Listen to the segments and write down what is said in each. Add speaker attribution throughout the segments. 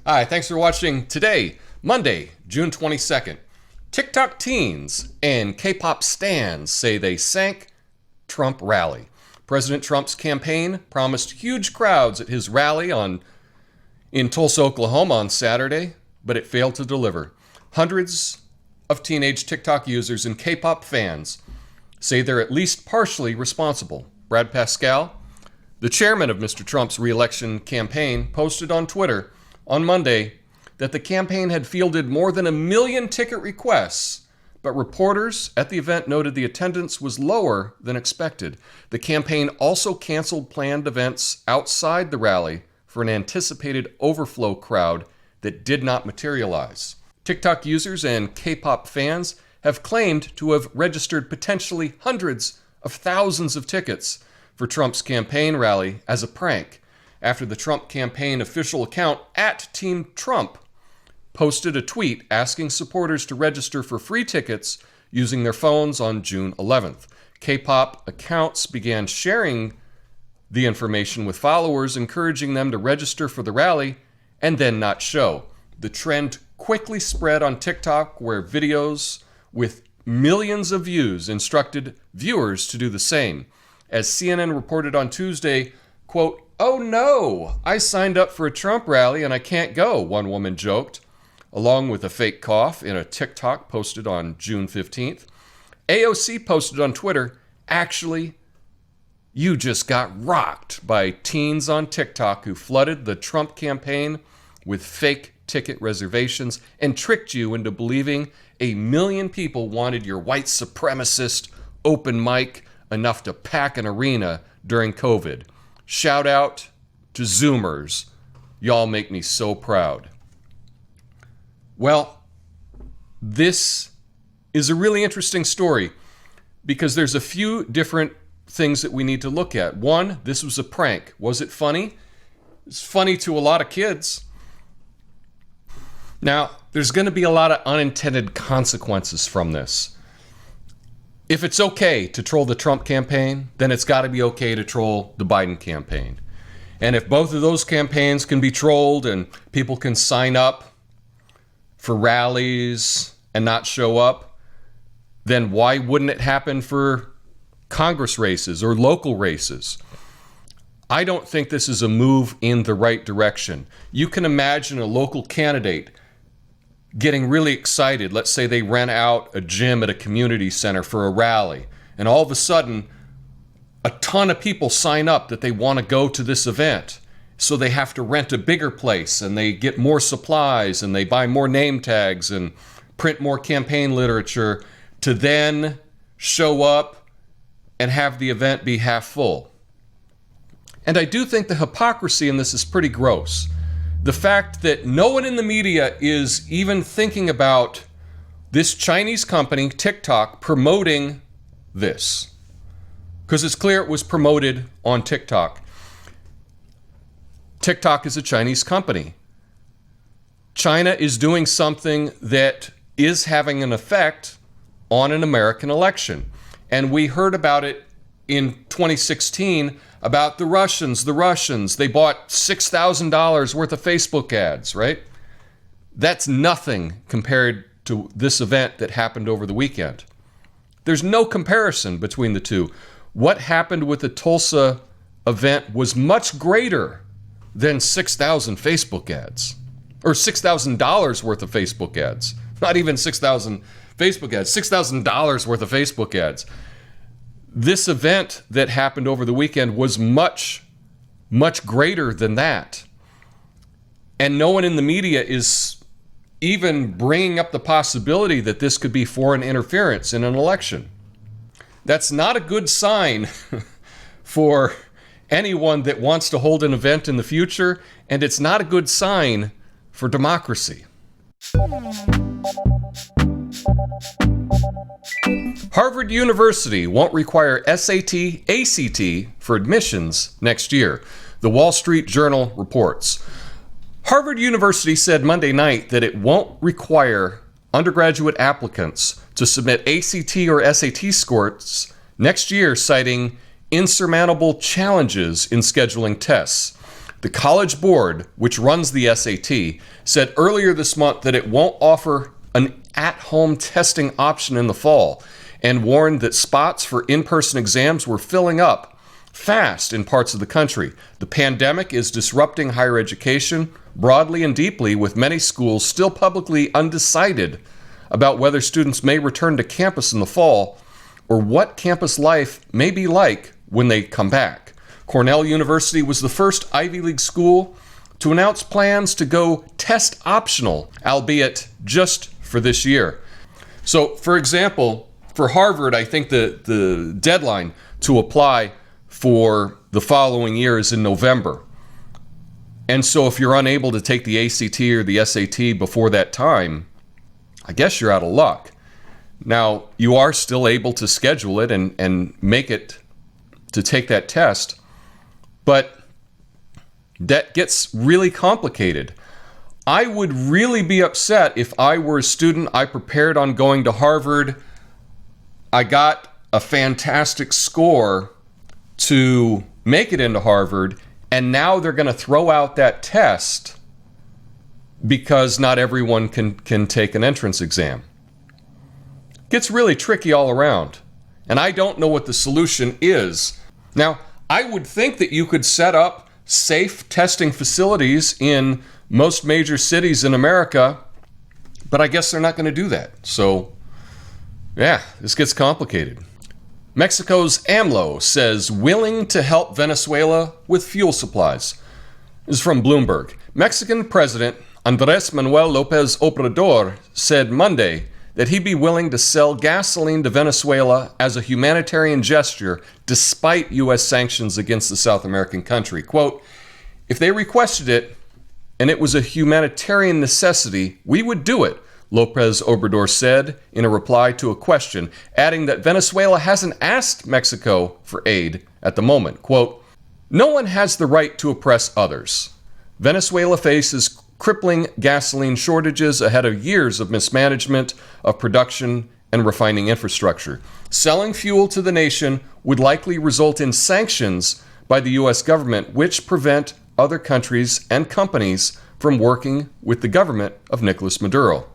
Speaker 1: Hi, thanks for watching today, Monday, June 22nd. TikTok teens and K-pop stans say they sank Trump rally. President Trump's campaign promised huge crowds at his rally in Tulsa, Oklahoma on Saturday, but it failed to deliver. Hundreds of teenage TikTok users and K-pop fans say they're at least partially responsible. Brad Pascal, the chairman of Mr. Trump's re-election campaign, posted on Twitter on Monday that the campaign had fielded more than 1 million ticket requests, but reporters at the event noted the attendance was lower than expected. The campaign also canceled planned events outside the rally for an anticipated overflow crowd that did not materialize. TikTok users and K-pop fans have claimed to have registered potentially hundreds of thousands of tickets for Trump's campaign rally as a prank after the Trump campaign official account @TeamTrump posted a tweet asking supporters to register for free tickets using their phones on June 11th. K-pop accounts began sharing the information with followers, encouraging them to register for the rally and then not show. The trend quickly spread on TikTok, where videos with millions of views instructed viewers to do the same. As CNN reported on Tuesday, quote, "Oh no, I signed up for a Trump rally and I can't go," one woman joked, along with a fake cough in a TikTok posted on June 15th. AOC posted on Twitter, "Actually, you just got rocked by teens on TikTok who flooded the Trump campaign with fake ticket reservations and tricked you into believing 1 million people wanted your white supremacist open mic enough to pack an arena during COVID. Shout out to Zoomers. Y'all make me so proud." Well, this is a really interesting story because there's a few different things that we need to look at. One, this was a prank. Was it funny? It's funny to a lot of kids. Now, there's going to be a lot of unintended consequences from this. If it's okay to troll the Trump campaign, then it's got to be okay to troll the Biden campaign. And if both of those campaigns can be trolled and people can sign up for rallies and not show up, then why wouldn't it happen for Congress races or local races? I don't think this is a move in the right direction. You can imagine a local candidate getting really excited. Let's say they rent out a gym at a community center for a rally, and all of a sudden a ton of people sign up that they want to go to this event. So they have to rent a bigger place, and they get more supplies, and they buy more name tags and print more campaign literature to then show up and have the event be half full. And I do think the hypocrisy in this is pretty gross. The fact that no one in the media is even thinking about this Chinese company, TikTok, promoting this. Because it's clear it was promoted on TikTok. TikTok is a Chinese company. China is doing something that is having an effect on an American election. And we heard about it in 2016 about the Russians. They bought $6,000 worth of Facebook ads, right? That's nothing compared to this event that happened over the weekend. There's no comparison between the two. What happened with the Tulsa event was much greater than 6,000 Facebook ads, or $6,000 worth of Facebook ads. Not even 6,000 Facebook ads, $6,000 worth of Facebook ads. This event that happened over the weekend was much, much greater than that. And no one in the media is even bringing up the possibility that this could be foreign interference in an election. That's not a good sign for anyone that wants to hold an event in the future, and it's not a good sign for democracy. Harvard University won't require SAT, ACT for admissions next year, the Wall Street Journal reports. Harvard University said Monday night that it won't require undergraduate applicants to submit ACT or SAT scores next year, citing insurmountable challenges in scheduling tests. The College Board, which runs the SAT, said earlier this month that it won't offer an at-home testing option in the fall, and warned that spots for in-person exams were filling up fast in parts of the country. The pandemic is disrupting higher education broadly and deeply, with many schools still publicly undecided about whether students may return to campus in the fall or what campus life may be like when they come back. Cornell University was the first Ivy League school to announce plans to go test optional, albeit just for this year. So, for example, for Harvard, I think the deadline to apply for the following year is in November. And so if you're unable to take the ACT or the SAT before that time, I guess you're out of luck. Now, you are still able to schedule it and make it to take that test, but that gets really complicated. I would really be upset if I were a student. I prepared on going to Harvard. I got a fantastic score to make it into Harvard, and now they're going to throw out that test because not everyone can take an entrance exam. It gets really tricky all around, and I don't know what the solution is. Now, I would think that you could set up safe testing facilities in most major cities in America, but I guess they're not going to do that. So, yeah, this gets complicated. Mexico's ALMO says willing to help Venezuela with fuel supplies. This is from Bloomberg. Mexican President Andrés Manuel López Obrador said Monday that he'd be willing to sell gasoline to Venezuela as a humanitarian gesture despite U.S. sanctions against the South American country. Quote, if they requested it and it was a humanitarian necessity, we would do it, López Obrador said in a reply to a question, adding that Venezuela hasn't asked Mexico for aid at the moment. Quote, no one has the right to oppress others. Venezuela faces crippling gasoline shortages ahead of years of mismanagement of production and refining infrastructure. Selling fuel to the nation would likely result in sanctions by the U.S. government, which prevent other countries and companies from working with the government of Nicolas Maduro.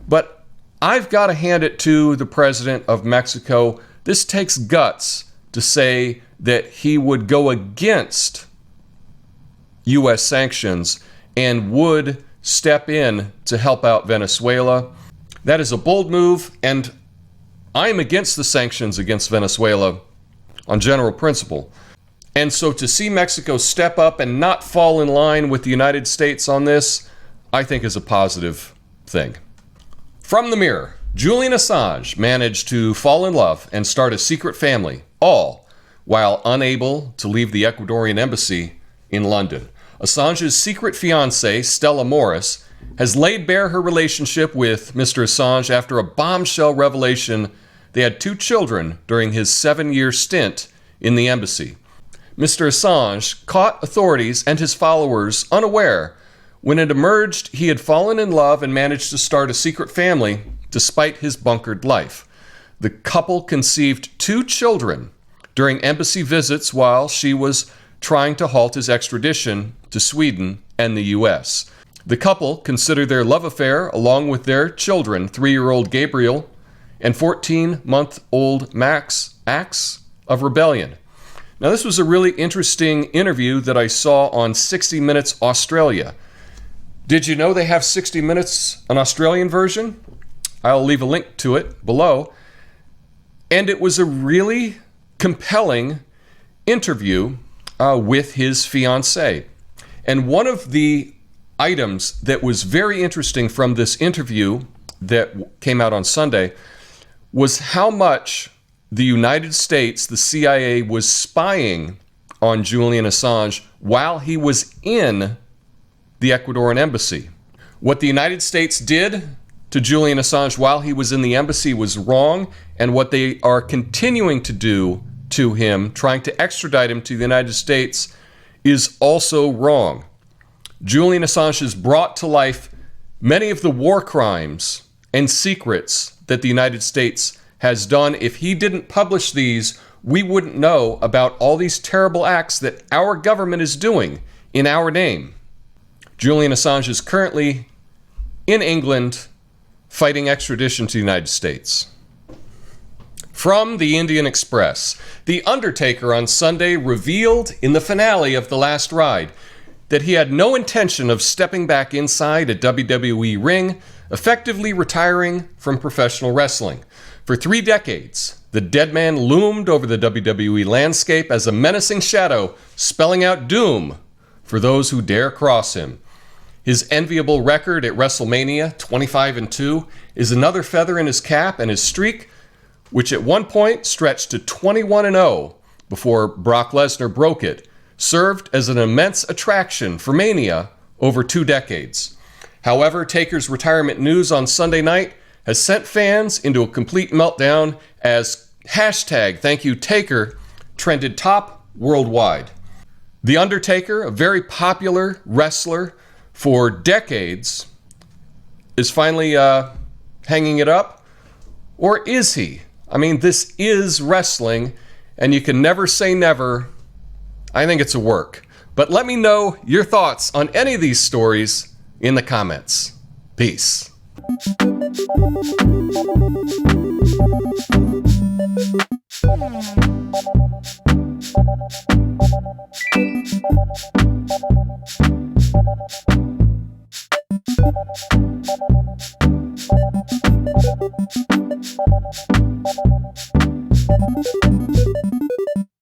Speaker 1: But I've got to hand it to the president of Mexico. This takes guts to say that he would go against U.S. sanctions and would step in to help out Venezuela. That is a bold move, and I'm against the sanctions against Venezuela on general principle. And so to see Mexico step up and not fall in line with the United States on this, I think is a positive thing. From the Mirror, Julian Assange managed to fall in love and start a secret family, all while unable to leave the Ecuadorian embassy in London. Assange's secret fiancée, Stella Morris, has laid bare her relationship with Mr. Assange after a bombshell revelation they had 2 children during his 7-year stint in the embassy. Mr. Assange caught authorities and his followers unaware when it emerged he had fallen in love and managed to start a secret family despite his bunkered life. The couple conceived 2 children during embassy visits while she was trying to halt his extradition to Sweden and the U.S. The couple considered their love affair, along with their children, 3-year-old Gabriel and 14-month-old Max, acts of rebellion. Now, this was a really interesting interview that I saw on 60 Minutes Australia. Did you know they have 60 Minutes, an Australian version? I'll leave a link to it below. And it was a really compelling interview with his fiancée. And one of the items that was very interesting from this interview that came out on Sunday was how much the United States, the CIA, was spying on Julian Assange while he was in the Ecuadorian embassy. What the United States did to Julian Assange while he was in the embassy was wrong, and what they are continuing to do to him, trying to extradite him to the United States, is also wrong. Julian Assange has brought to life many of the war crimes and secrets that the United States has done. If he didn't publish these, we wouldn't know about all these terrible acts that our government is doing in our name. Julian Assange is currently in England fighting extradition to the United States. From the Indian Express, The Undertaker on Sunday revealed in the finale of The Last Ride that he had no intention of stepping back inside a WWE ring, effectively retiring from professional wrestling. For 3 decades, the dead man loomed over the WWE landscape as a menacing shadow, spelling out doom for those who dare cross him. His enviable record at WrestleMania, 25-2, is another feather in his cap, and his streak, which at one point stretched to 21-0 before Brock Lesnar broke it, served as an immense attraction for Mania over 2 decades. However, Taker's retirement news on Sunday night has sent fans into a complete meltdown as #ThankYouTaker trended top worldwide. The Undertaker, a very popular wrestler for decades, is finally hanging it up? Or is he? I mean, this is wrestling, and you can never say never. I think it's a work. But let me know your thoughts on any of these stories in the comments. Peace.